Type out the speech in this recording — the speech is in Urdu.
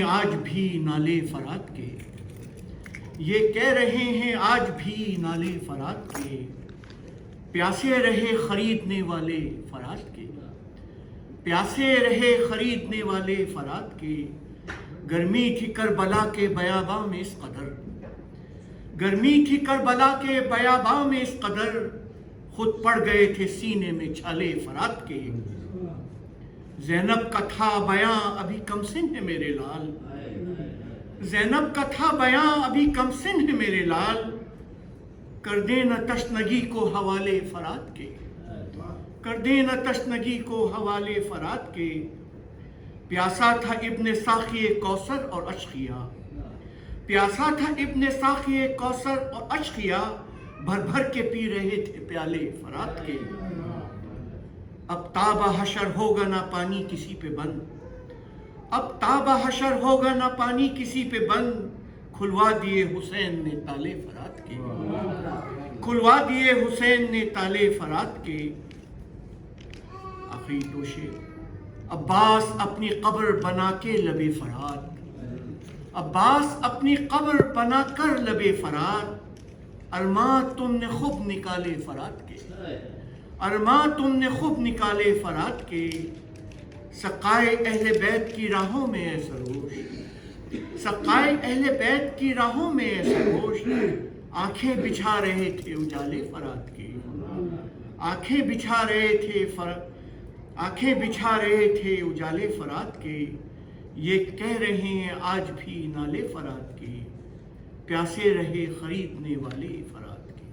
آج بھی نالے فرات کے، یہ کہہ رہے ہیں آج بھی نالے فرات کے، پیاسے رہے خریدنے والے فرات کے، پیاسے رہے خریدنے والے فرات کے، گرمی تھی کربلا کے بیاباں میں اس قدر، گرمی تھی کربلا کے بیاباں میں اس قدر، خود پڑ گئے تھے سینے میں چھالے فرات کے۔ زینب کا تھا بیاں ابھی کم سن ہے میرے لال، زینب کا تھا بیاں ابھی کم سن ہے میرے لال، کر دے نہ تشنگی کو حوالے فرات کے، کر دے نہ تشنگی کو حوالے فرات کے۔ پیاسا تھا ابن ساقی کوثر اور اشقیا، پیاسا تھا ابن ساقی کوثر اور اشقیا، بھر بھر کے پی رہے تھے پیالے فرات کے۔ اب تاب حشر ہوگا نہ پانی کسی پہ بند، اب تاب حشر ہوگا نہ پانی کسی پہ بند، کھلوا دیے حسین نے تالے فرات کے، کھلوا دیے حسین نے تالے فرات کے۔ آخری توشے عباس اپنی قبر بنا کے لبے فرات، عباس اپنی قبر بنا کر لبے فرات، ارماں تم نے خوب نکالے فرات کے، ارماں تم نے خوب نکالے فرات کے۔ سقائے اہل بیت کی راہوں میں ہے سروش، سقائے اہل بیت کی راہوں میں ہے سروش، آنکھیں بچھا رہے تھے اجالے فرات کے، آنکھیں بچھا رہے تھے آنکھیں بچھا رہے تھے اجالے فرات کے۔ یہ کہہ رہے ہیں آج بھی نالے فرات کے، پیاسے رہے خریدنے والے فرات کے۔